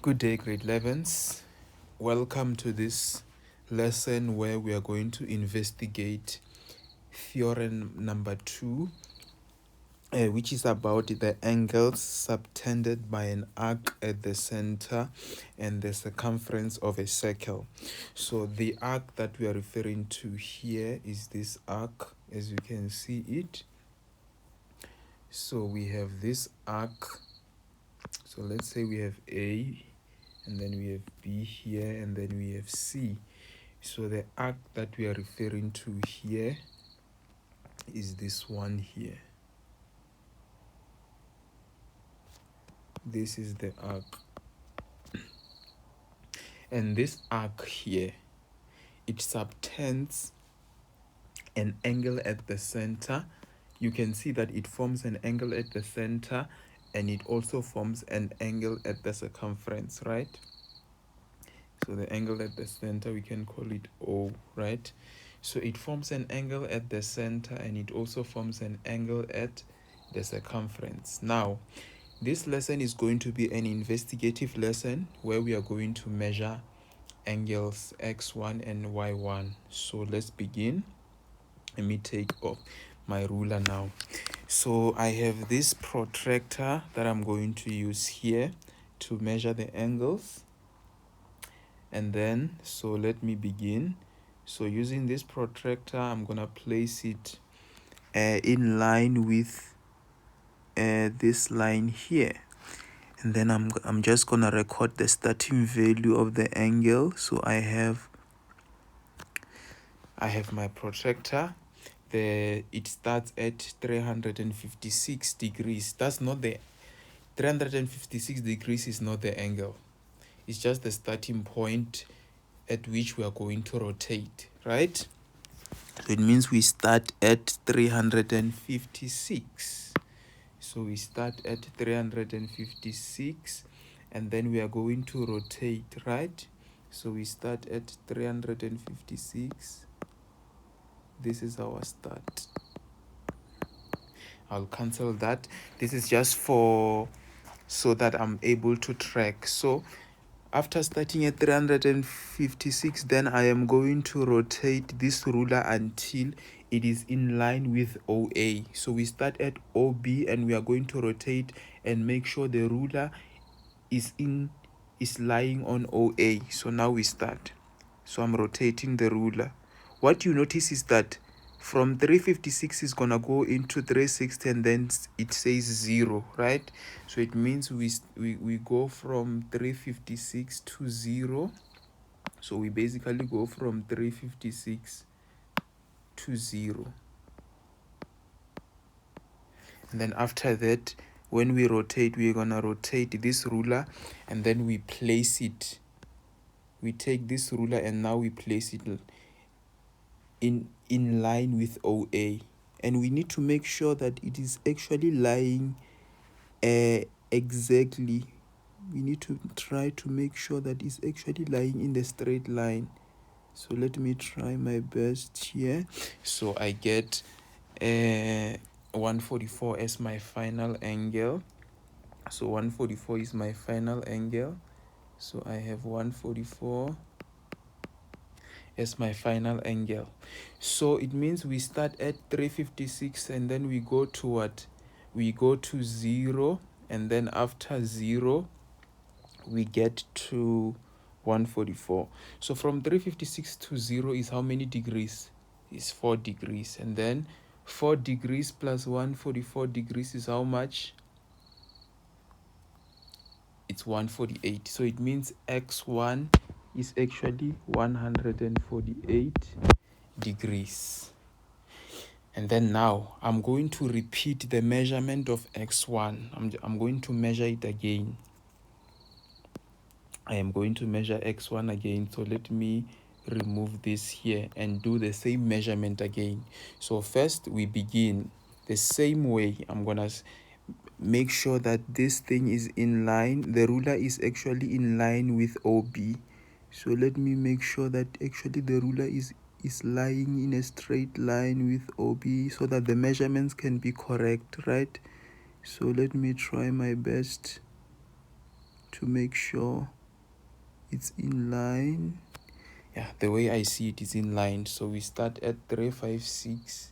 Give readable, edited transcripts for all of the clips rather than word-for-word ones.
Good day, grade 11s. Welcome to this lesson where we are going to investigate theorem number 2, which is about the angles subtended by an arc at the center and the circumference of a circle. So the arc that we are referring to here is this arc, as you can see it. So we have this arc. So let's say we have A, and then we have B here, and then we have C. So the arc that we are referring to here is this one here. This is the arc. And this arc here, it subtends an angle at the center. You can see that it forms an angle at the center, and it also forms an angle at the circumference, right? So the angle at the center, we can call it O, right? So it forms an angle at the center, and it also forms an angle at the circumference. Now, this lesson is going to be an investigative lesson where we are going to measure angles x1 and y1. So let's begin. Let me take off my ruler now. So I have this protractor that I'm going to use here to measure the angles. And then, so let me begin. So using this protractor, I'm gonna place it in line with this line here, and then I'm just gonna record the starting value of the angle. So I have my protractor. It starts at 356 degrees. That's not the 356 degrees is not the angle. It's just the starting point at which we are going to rotate, right? So it means we start at 356. So we start at 356, and then we are going to rotate, right? So we start at 356. This is our start. I'll cancel that. This is just so that I'm able to track. So after starting at 356, then I am going to rotate this ruler until it is in line with OA. So we start at OB, and we are going to rotate and make sure the ruler is lying on OA. So now we start. So I'm rotating the ruler. What you notice is that from 356 is gonna go into 360, and then it says 0, right? So it means we go from 356 to 0. So we basically go from 356 to 0. And then after that, when we rotate, we're gonna rotate this ruler, and then we place it. We take this ruler, and now we place it in line with OA, and we need to make sure that it is actually lying exactly. We need to try to make sure that it's actually lying in the straight line. So let me try my best here. So I get 144 as my final angle. So 144 is my final angle. So I have 144 as my final angle. So it means we start at 356, and then we go to what? We go to 0, and then after 0, we get to 144. So from 356 to 0 is how many degrees? Is 4 degrees. And then 4 degrees plus 144 degrees is how much? It's 148. So it means x1 is actually 148 degrees. And then now I'm going to repeat the measurement of x1. I'm going to measure it again. I am going to measure x1 again. So let me remove this here and do the same measurement again. So first we begin the same way. I'm gonna make sure that this thing is in line. The ruler is actually in line with OB. So let me make sure that actually the ruler is lying in a straight line with OB, so that the measurements can be correct, right? So let me try my best to make sure it's in line. Yeah, the way I see it is in line. So we start at 356.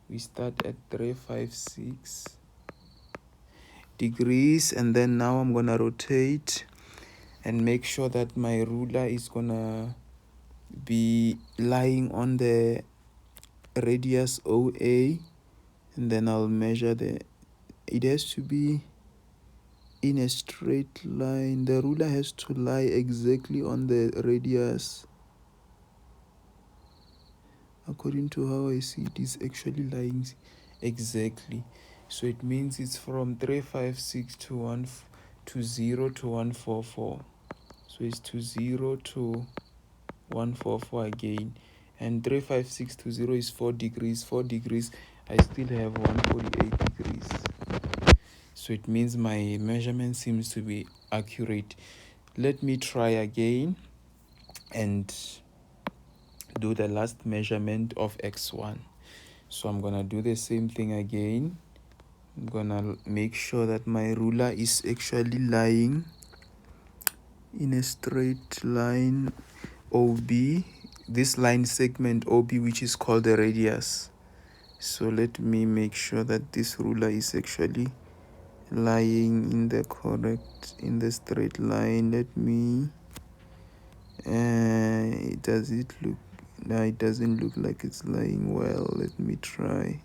We start at 356 degrees, and then now I'm gonna rotate and make sure that my ruler is gonna be lying on the radius OA, and then I'll measure it has to be in a straight line. The ruler has to lie exactly on the radius. According to how I see it, is actually lying exactly. So it means it's from 356 to 0 to 144. So it's to 0 to 144 again. And 356 to 0 is 4 degrees. 4 degrees, I still have 148 degrees. So it means my measurement seems to be accurate. Let me try again and do the last measurement of x1. So I'm gonna do the same thing again. I'm gonna make sure that my ruler is actually lying in a straight line OB, this line segment OB, which is called the radius. So let me make sure that this ruler is actually lying in the straight line. Let me does it look, no, it doesn't look like it's lying well. Let me try.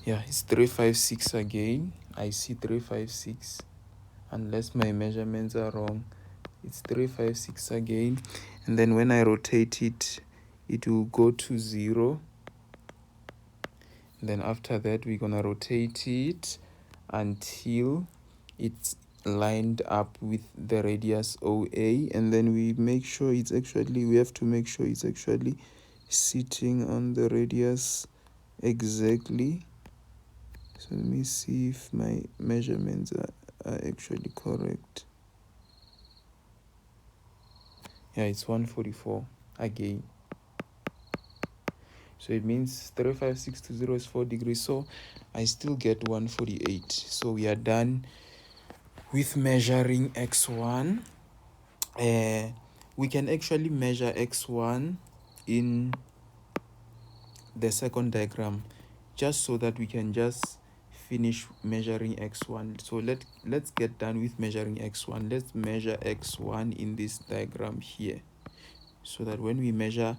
Yeah, it's 356 again. I see 356, unless my measurements are wrong. It's 356 again, and then when I rotate it, it will go to 0. Then after that, we're gonna rotate it until it's lined up with the radius OA, and then we make sure it's actually, we have to make sure it's actually sitting on the radius exactly. So let me see if my measurements are actually correct. Yeah, it's 144 again. So it means 356 to 0 is 4 degrees. So I still get 148. So we are done with measuring x1. We can actually measure x1 in the second diagram, just so that we can just finish measuring x1. So let's get done with measuring x1. Let's measure x1 in this diagram here, so that when we measure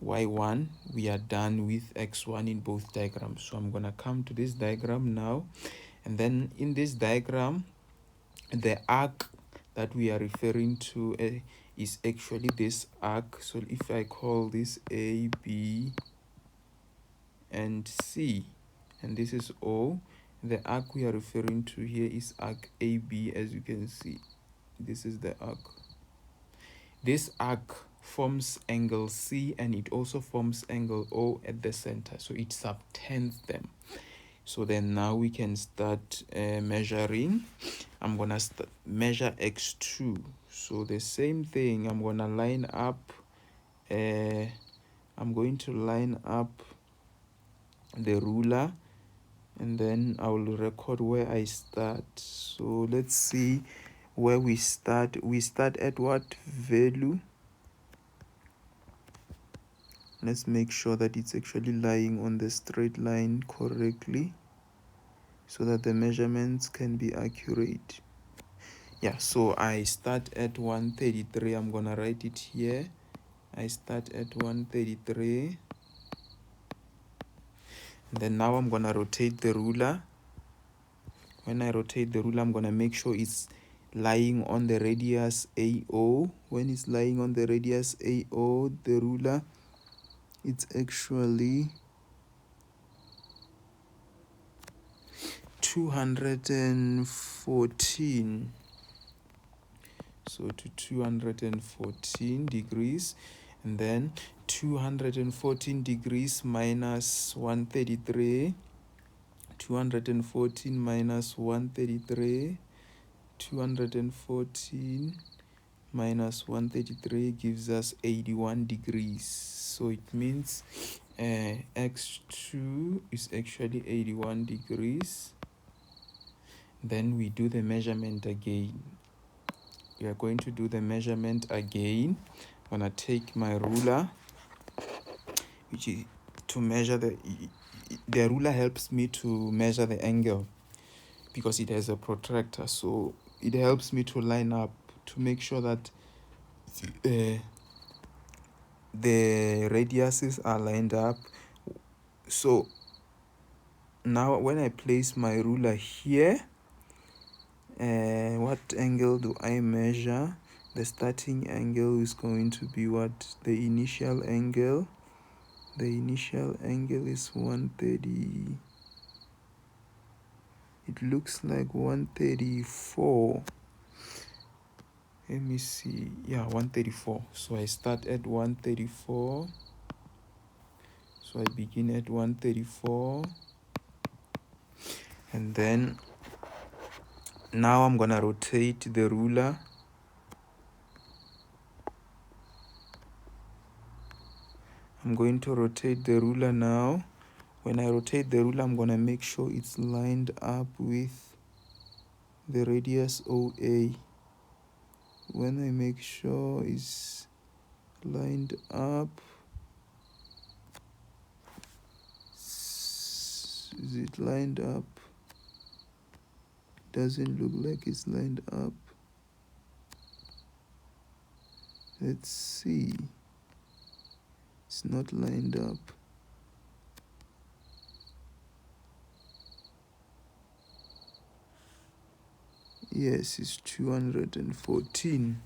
y1, we are done with x1 in both diagrams. So I'm gonna come to this diagram now, and then in this diagram, the arc that we are referring to is actually this arc. So if I call this A, B, and C, and this is O, the arc we are referring to here is arc AB. As you can see, this is the arc. This arc forms angle C, and it also forms angle O at the center, so it subtends them. So then now we can start measuring. I'm gonna measure x2. So the same thing, I'm gonna line up, I'm going to line up the ruler, and then I will record where I start. So let's see where we start. We start at what value? Let's make sure that it's actually lying on the straight line correctly, so that the measurements can be accurate. Yeah, so I start at 133. I'm gonna write it here. I start at 133. Then now I'm gonna rotate the ruler. When I rotate the ruler, I'm gonna make sure it's lying on the radius AO. When it's lying on the radius AO, the ruler, it's actually 214. So to 214 degrees, and then 214 degrees minus 133, 214 minus 133, 214 minus 133 gives us 81 degrees. So it means x2 is actually 81 degrees. Then we do the measurement again. We are going to do the measurement again. I'm gonna take my ruler, which is to measure the ruler helps me to measure the angle because it has a protractor, so it helps me to line up to make sure that the radiuses are lined up. So now when I place my ruler here, what angle do I measure? The starting angle is going to be what? The initial angle. The initial angle is 130. It looks like 134. Let me see. Yeah, 134. So I start at 134. So I begin at 134. And then now I'm gonna rotate the ruler. I'm going to rotate the ruler now. When I rotate the ruler, I'm gonna make sure it's lined up with the radius OA. When I make sure it's lined up, is it lined up? Doesn't look like it's lined up. Let's see. It's not lined up. Yes, it's 214.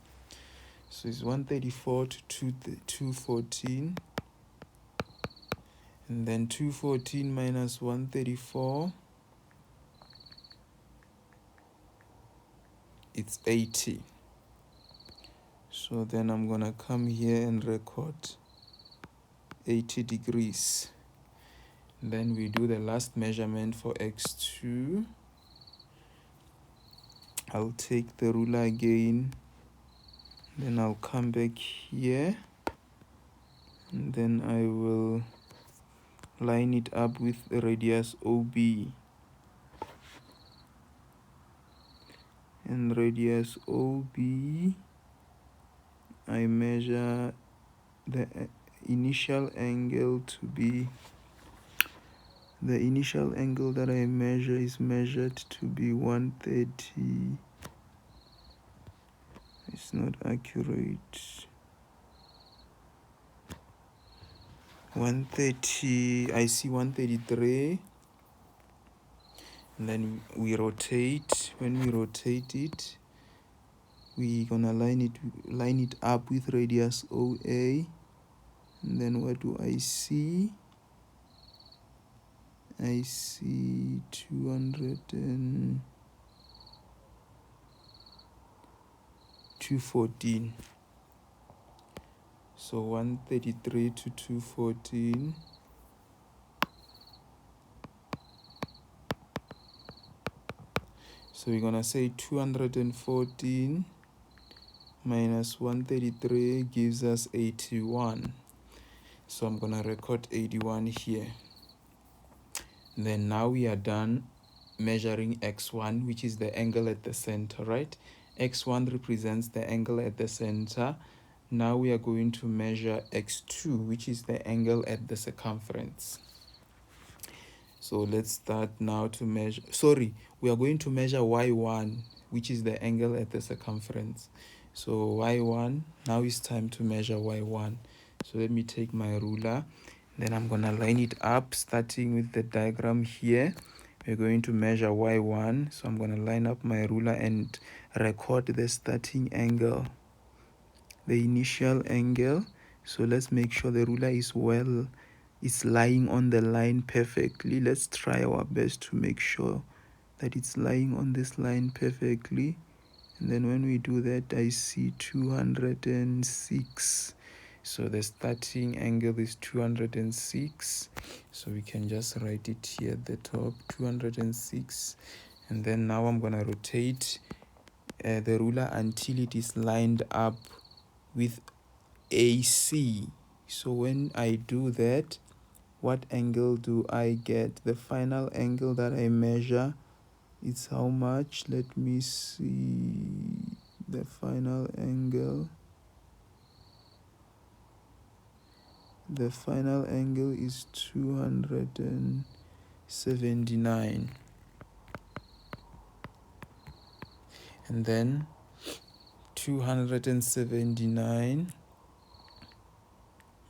So it's 134 to 214. And then 214 minus 134, it's 80. So then I'm gonna come here and record 80 degrees. And then we do the last measurement for x2. I'll take the ruler again, then I'll come back here, and then I will line it up with the radius OB. And radius OB, I measure the initial angle to be, the initial angle that I measure is measured to be 130. It's not accurate. 130, I see 133. And then we rotate. When we rotate it, we're gonna line it up with radius OA. And then what do I see? I see 214. So 133 to 214. So we're gonna say 214 minus 133 gives us 81. So I'm gonna record 81 here. Then now we are done measuring x1, which is the angle at the center, right? X1 represents the angle at the center. Now we are going to measure x2, which is the angle at the circumference. So let's start now to measure, we are going to measure y1, which is the angle at the circumference. So y1, now it's time to measure y1. So let me take my ruler, then I'm gonna line it up, starting with the diagram here. We're going to measure y1. So I'm gonna line up my ruler and record the starting angle, the initial angle. So let's make sure the ruler is lying on the line perfectly. Let's try our best to make sure that it's lying on this line perfectly. And then when we do that, I see 206. So the starting angle is 206. So we can just write it here at the top, 206. And then now I'm gonna rotate the ruler until it is lined up with AC. So when I do that, what angle do I get? The final angle that I measure It's how much? Let me see the final angle. The final angle is 279. And then 279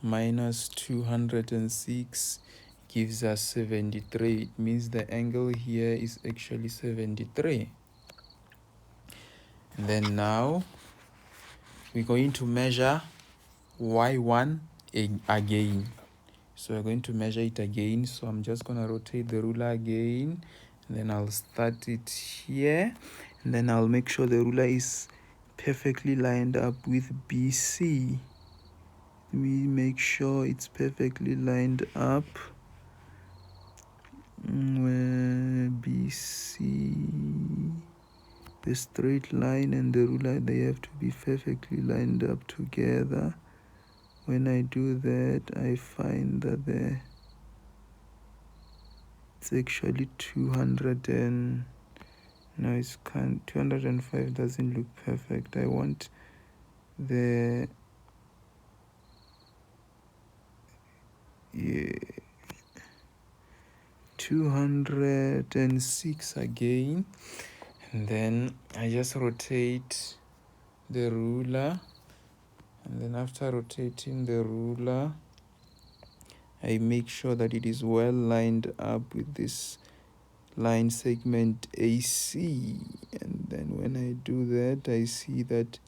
minus 206 gives us 73. It means the angle here is actually 73. And then now we're going to measure y1 again. So we're going to measure it again. So I'm just going to rotate the ruler again, and then I'll start it here, and then I'll make sure the ruler is perfectly lined up with BC. We make sure it's perfectly lined up where BC, the straight line and the ruler, they have to be perfectly lined up together. When I do that, I find that it's actually 200 and no, it's 205 doesn't look perfect. I want the 206 again, and then I just rotate the ruler, and then after rotating the ruler, I make sure that it is well lined up with this line segment AC, and then when I do that, I see that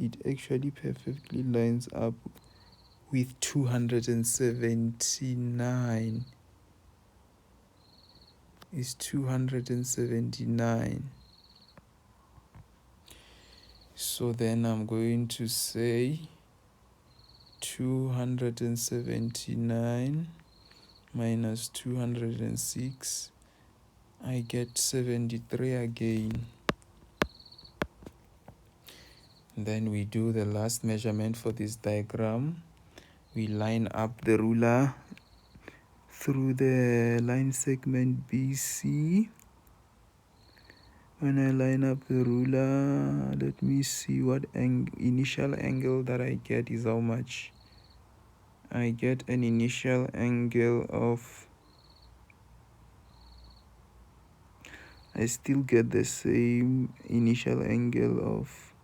it actually perfectly lines up with 279. Is 279. So then I'm going to say 279 minus 206, I get 73 again. Then we do the last measurement for this diagram. We line up the ruler through the line segment BC. When I line up the ruler, let me see what initial angle that I get is how much. I get an initial angle of, I still get the same initial angle of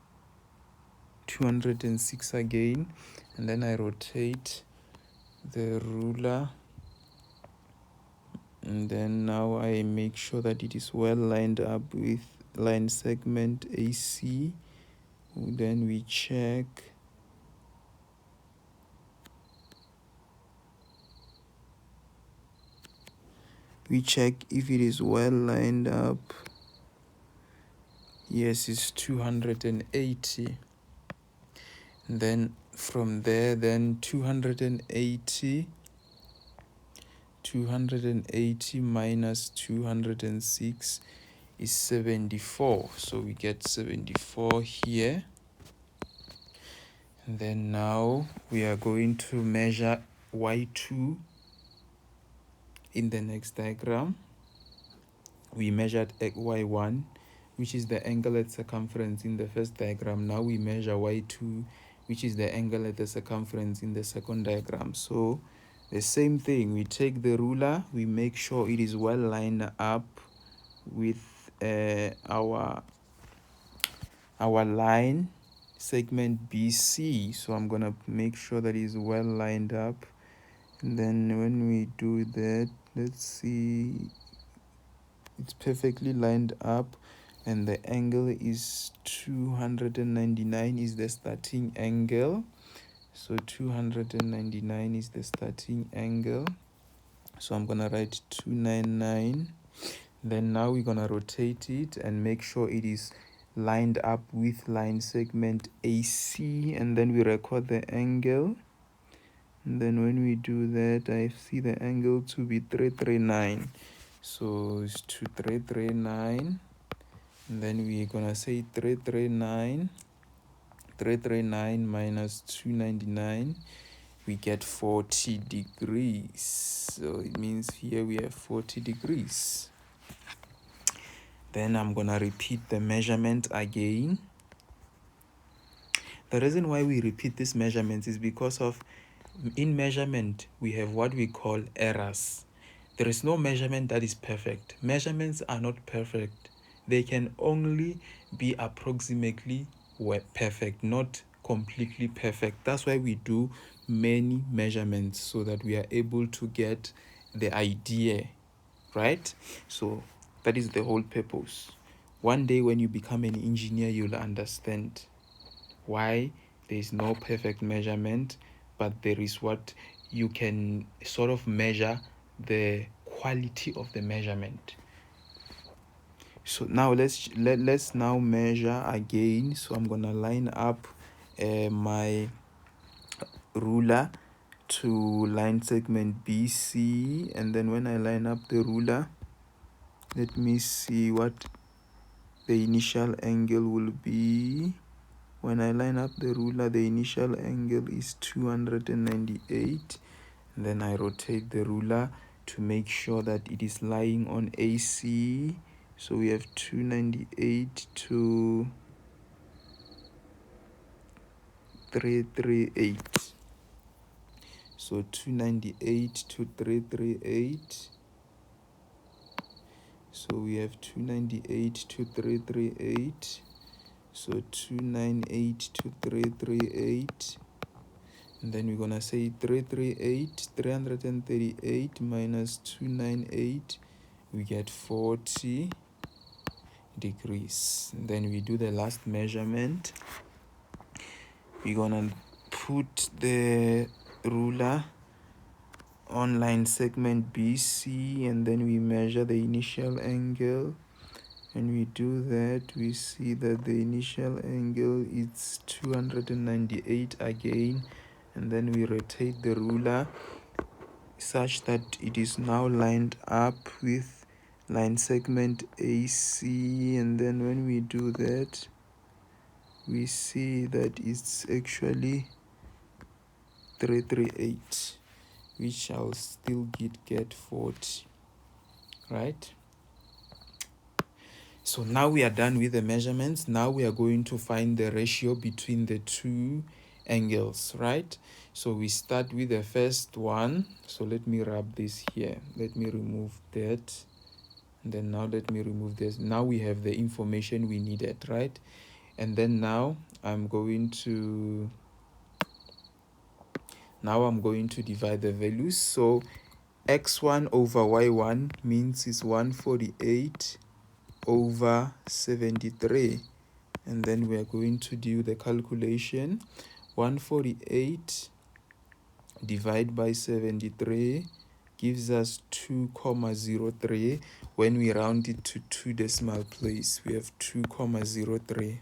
206 again, and then I rotate the ruler, and then now I make sure that it is well lined up with line segment AC. Then we check if it is well lined up. Yes, it's 280. And then from there, then 280 minus 206 is 74. So we get 74 here. And then now we are going to measure y2 in the next diagram. We measured y1, which is the angle at circumference in the first diagram. Now we measure y2, which is the angle at the circumference in the second diagram. So the same thing, we take the ruler, we make sure it is well lined up with our line segment BC. So I'm gonna make sure that it is well lined up, and then when we do that, let's see, it's perfectly lined up, and the angle is 299 is the starting angle. So 299 is the starting angle. So I'm gonna write 299. Then now we're gonna rotate it and make sure it is lined up with line segment AC, and then we record the angle. And then when we do that, I see the angle to be 339. So it's 339. And then we're gonna say 339 minus 299, we get 40 degrees. So it means here we have 40 degrees. Then I'm gonna repeat the measurement again. The reason why we repeat these measurements is because of in measurement we have what we call errors. There is no measurement that is perfect. Measurements are not perfect. They can only be approximately perfect, not completely perfect. That's why we do many measurements, so that we are able to get the idea, right? So that is the whole purpose. One day when you become an engineer, you'll understand why there is no perfect measurement, but there is what you can sort of measure the quality of the measurement. So now let's now measure again. So I'm gonna line up my ruler to line segment BC, and then when I line up the ruler, let me see what the initial angle will be. When I line up the ruler, the initial angle is 298. And then I rotate the ruler to make sure that it is lying on AC. So we have 298 to 338. So 298 to 338. So we have 298 to 338. So 298 to 338. And then we're gonna say 338 minus 298, we get 40 degrees. And then we do the last measurement. We're gonna put the ruler on line segment BC, and then we measure the initial angle. When we do that, we see that the initial angle is 298 again, and then we rotate the ruler such that it is now lined up with line segment AC, and then when we do that, we see that it's actually 338, which I'll still get 40, right? So now we are done with the measurements. Now we are going to find the ratio between the two angles, right? So we start with the first one. So let me rub this here. Let me remove that. And then now let me remove this. Now we have the information we needed, right? And then now I'm going to divide the values. So x1 over y1 means it's 148 over 73, and then we are going to do the calculation. 148 divided by 73 gives us 2,03. When we round it to 2 decimal place, we have 2,03.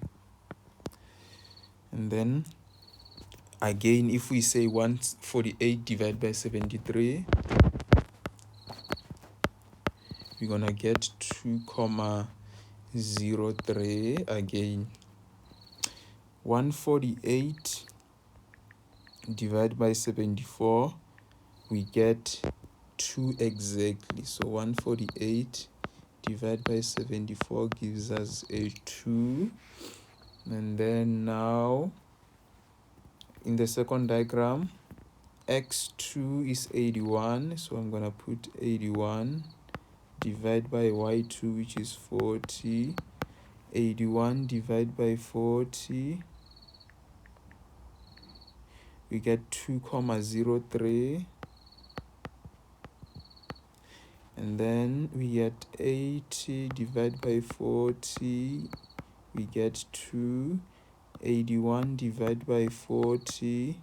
And then again, if we say 148 divided by 73, we're gonna get 2,03 again. 148 divided by 74, we get 2 exactly. So 148 divided by 74 gives us a 2. And then now in the second diagram, x2 is 81, so I'm gonna put 81 divided by y2, which is 40. 81 divided by 40, we get 2,03. And then we get 80 divided by 40, we get 2. 81 divided by 40,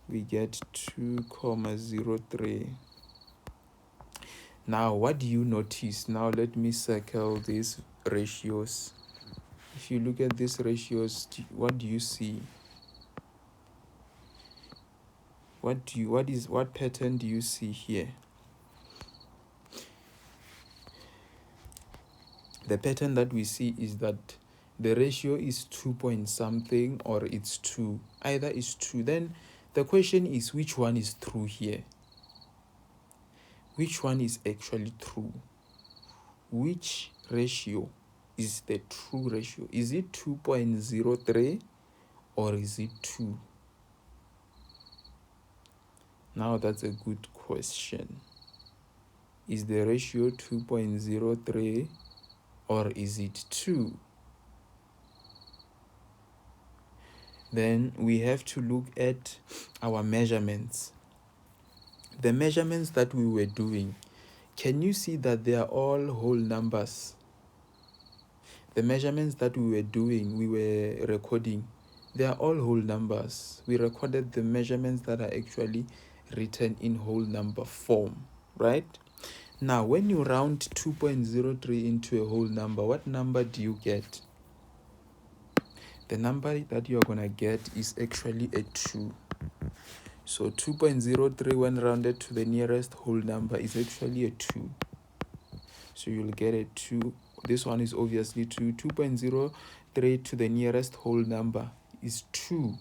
we get 2,03. Now what do you notice? Now let me circle these ratios. If you look at these ratios, what do you see? What pattern do you see here? The pattern that we see is that the ratio is 2 point something, or it's 2. Either is 2. Then the question is, which one is true here? Which one is actually true? which ratio is the true ratio? Is it 2.03 or is it 2? Now that's a good question. Is the ratio 2.03 or is it 2? Then we have to look at our measurements. The measurements that we were doing, can you see that they are all whole numbers? The measurements that we were doing, we were recording, they are all whole numbers. We recorded the measurements that are actually written in whole number form, right? Now, when you round 2.03 into a whole number, what number do you get? The number that you're going to get is actually a 2. So 2.03 when rounded to the nearest whole number is actually a 2. So you'll get a 2. This one is obviously 2. 2.03 to the nearest whole number is 2.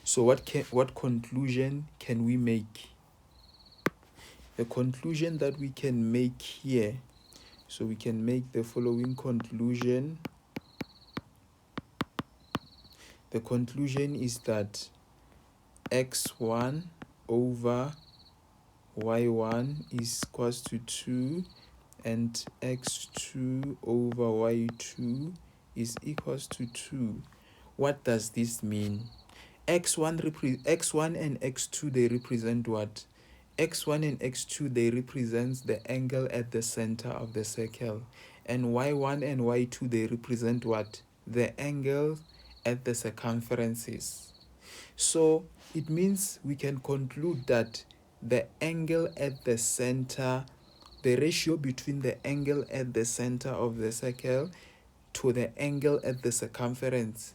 So what conclusion can we make? The conclusion that we can make here, so we can make the following conclusion. The conclusion is that x1 over y1 is equals to 2 and x2 over y2 is equals to 2. What does this mean? X1 and x2, they represent what? X1 and x2, they represent the angle at the center of the circle. And y1 and y2, they represent what? The angle at the circumferences. So it means we can conclude that the angle at the center, the ratio between the angle at the center of the circle to the angle at the circumference,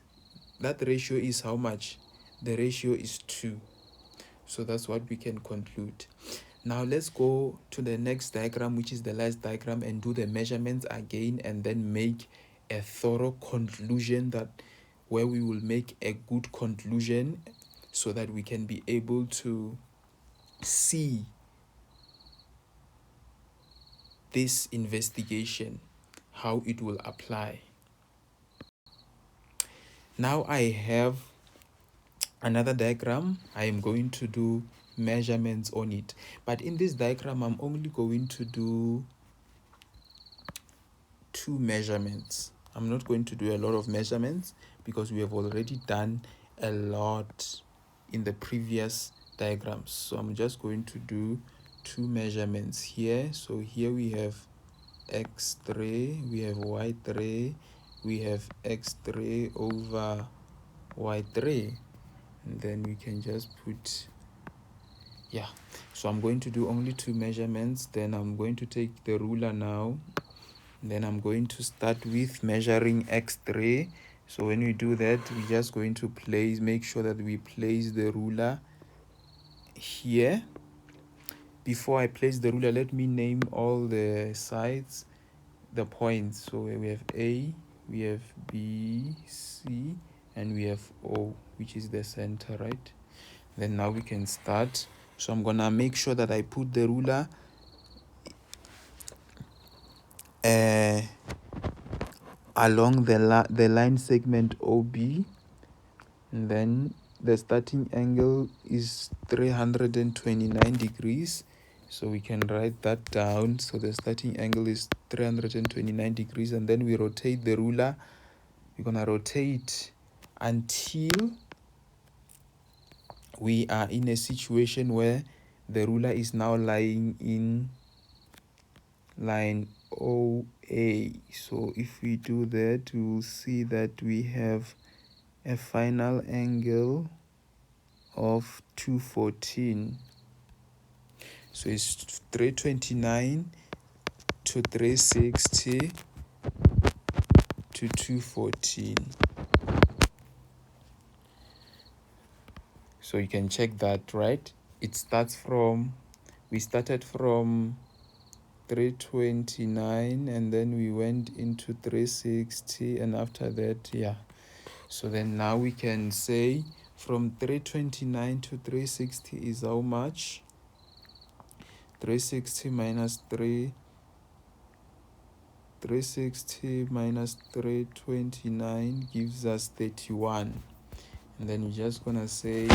that ratio is how much? The ratio is 2. So that's what we can conclude. Now let's go to the next diagram, which is the last diagram, and do the measurements again, and then make a thorough conclusion, that where we will make a good conclusion so that we can be able to see this investigation, how it will apply. Now I have another diagram. I am going to do measurements on it, but in this diagram I'm only going to do 2 measurements. I'm not going to do a lot of measurements because we have already done a lot in the previous diagrams. So I'm just going to do 2 measurements here. So here we have x3, we have y3, we have x3 over y3, and then we can just put, yeah. So I'm going to do only 2 measurements. Then I'm going to take the ruler now. Then I'm going to start with measuring x3. So when we do that, we're just going to make sure that we place the ruler here. Before I place the ruler, let me name all the sides, the points. So we have A, we have B, C, and we have O, which is the center, right? Then now we can start. So I'm gonna make sure that I put the ruler along the line segment OB, and then the starting angle is 329 degrees. So we can write that down. So the starting angle is 329 degrees, and then we rotate the ruler. We're gonna rotate until we are in a situation where the ruler is now lying in line OA. So if we do that, we will see that we have a final angle of 214. So it's 329 to 360 to 214. So you can check that, right? We started from 329 and then we went into 360, and after that, yeah. So then now we can say from 329 to 360 is how much? 360 minus 3 360 minus 329 gives us 31. And then you're just gonna say,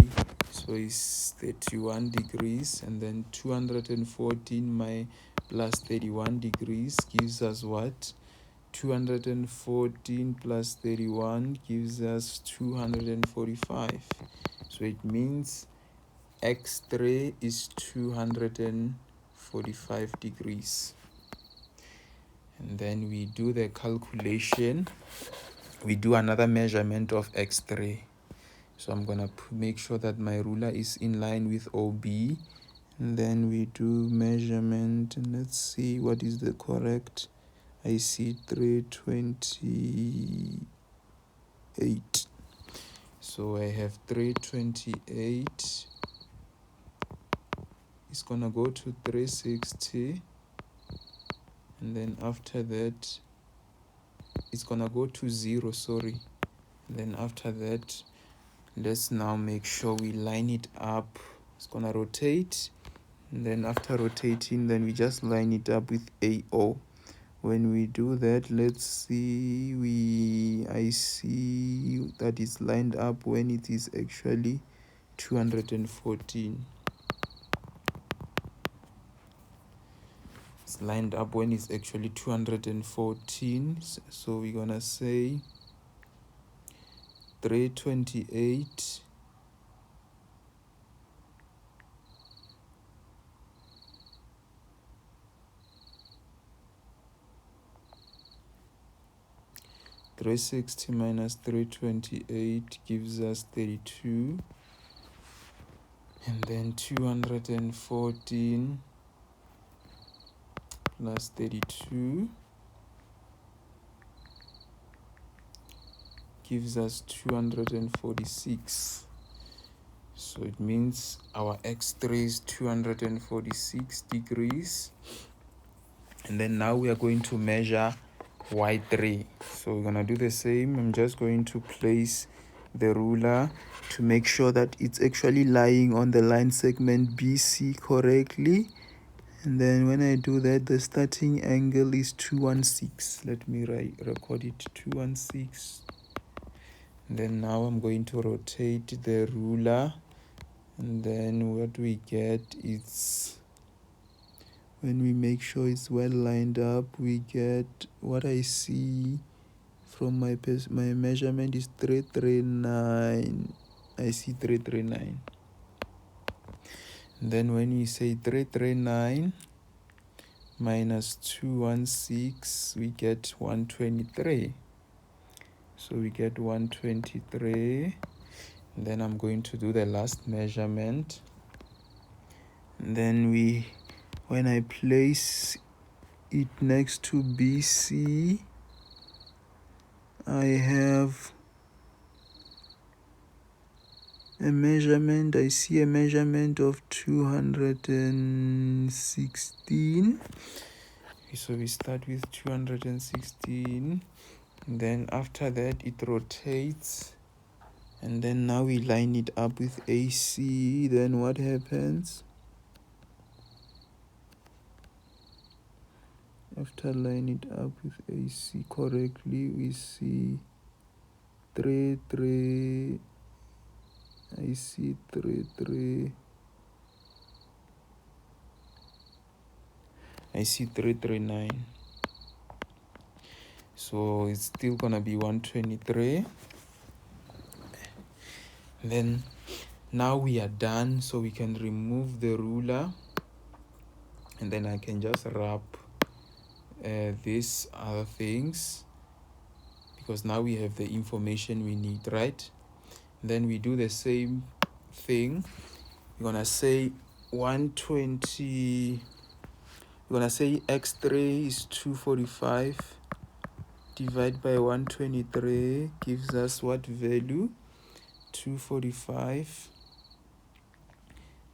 so it's 31 degrees, and then 214 plus 31 degrees gives us what? 214 plus 31 gives us 245. So it means x3 is 245 degrees. And then we do the calculation. We do another measurement of x3. So I'm gonna make sure that my ruler is in line with OB, and then we do measurement, and let's see what is the correct. I see 328. So I have 328. It's gonna go to 360, and then after that it's gonna go to 0, sorry. And then after that, let's now make sure we line it up. It's gonna rotate, and then after rotating, then we just line it up with AO. When we do that, let's see, I see that it's lined up when it is actually 214. It's lined up when it's actually 214. So we're gonna say 328 360 minus 328 gives us 32, and then 214 plus 32 gives us 246. So it means our x3 is 246 degrees. And then now we are going to measure y3. So we're gonna do the same. I'm just going to place the ruler to make sure that it's actually lying on the line segment BC correctly. And then when I do that, the starting angle is 216. Let me record it, 216. And then now I'm going to rotate the ruler, and then what we get is, when we make sure it's well lined up, we get what I see from my measurement is 339. I see 339. And then when you say 339 minus 216, we get 123. So we get 123. And then I'm going to do the last measurement. And then when I place it next to BC, I have a measurement. I see a measurement of 216. So we start with 216. And then after that it rotates, and then now we line it up with AC. Then what happens? After lining it up with AC correctly, we see 3. I see 3. I see 339. So it's still gonna be 123. Then now we are done, so we can remove the ruler, and then I can just wrap these other things, because now we have the information we need, right? Then we do the same thing. We're gonna say 120. We're gonna say x3 is 245 divided by 123 gives us what value? 245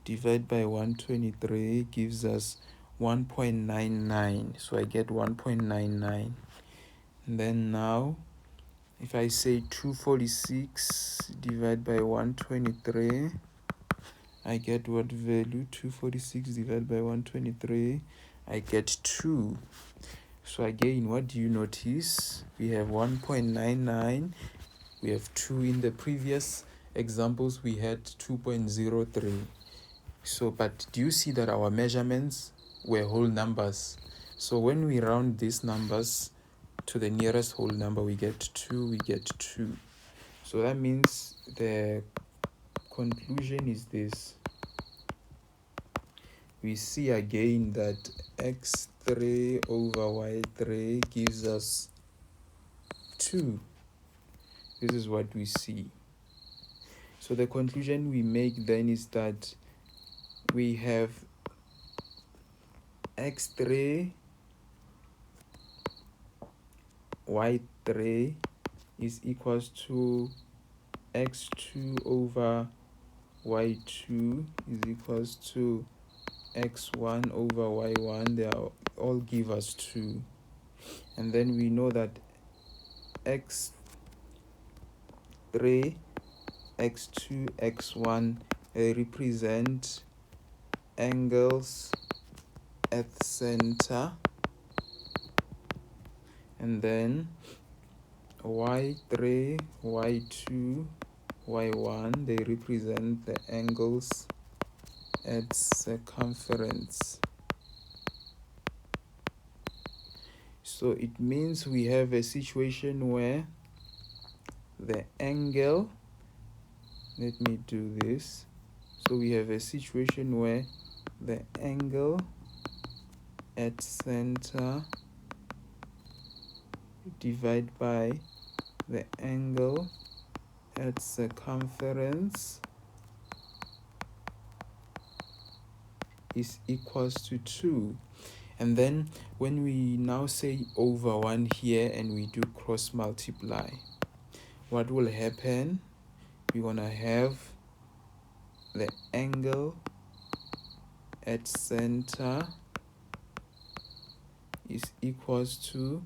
divided by 123 gives us 1.99. So I get 1.99. And then now if I say 246 divided by 123, I get what value? 246 divided by 123, I get 2. So again, what do you notice? We have 1.99. We have 2. In the previous examples, we had 2.03. So, but do you see that our measurements were whole numbers? So when we round these numbers to the nearest whole number, we get 2, we get 2. So that means the conclusion is this. We see again that x3 over y3 gives us 2. This is what we see. So the conclusion we make then is that we have x3 y3 is equals to x2 over y2 is equals to x1 over y1. They are all give us 2. And then we know that x3, x2, x1 represent angles at the center, and then y3, y2, y1 they represent the angles at circumference. So it means we have a situation where the angle, let me do this. So we have a situation where the angle at center divided by the angle at circumference is equals to 2. And then when we now say over 1 here and we do cross multiply, what will happen? We're gonna have the angle at center is equals to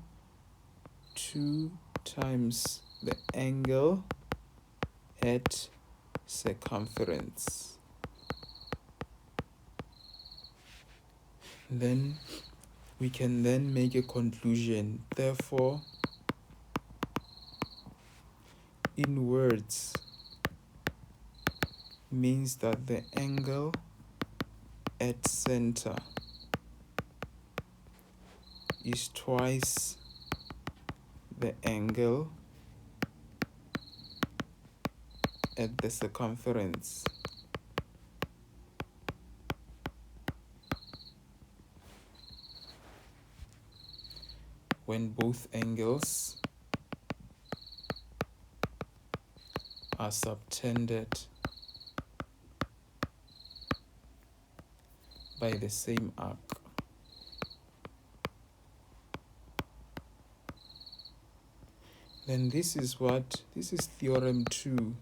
2 times the angle at circumference. Then we can then make a conclusion. Therefore, in words means that the angle at center is twice the angle at the circumference. When both angles are subtended by the same arc. Then this is theorem 2.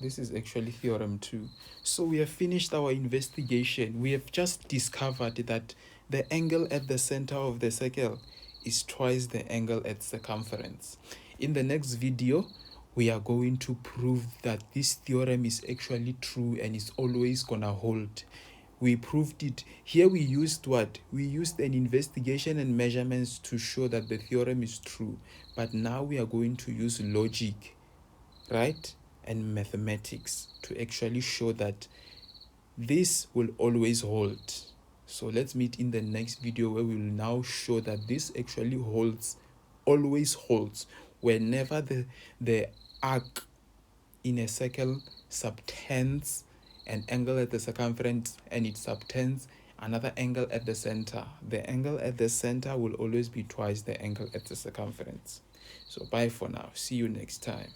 This is actually theorem 2. So we have finished our investigation. We have just discovered that the angle at the center of the circle is twice the angle at circumference. In the next video, we are going to prove that this theorem is actually true and is always gonna hold. We proved it. Here we used what? We used an investigation and measurements to show that the theorem is true. But now we are going to use logic, right? And mathematics to actually show that this will always hold. So let's meet in the next video where we will now show that this actually holds, always holds, whenever the arc in a circle subtends an angle at the circumference and it subtends another angle at the center. The angle at the center will always be twice the angle at the circumference. So bye for now. See you next time.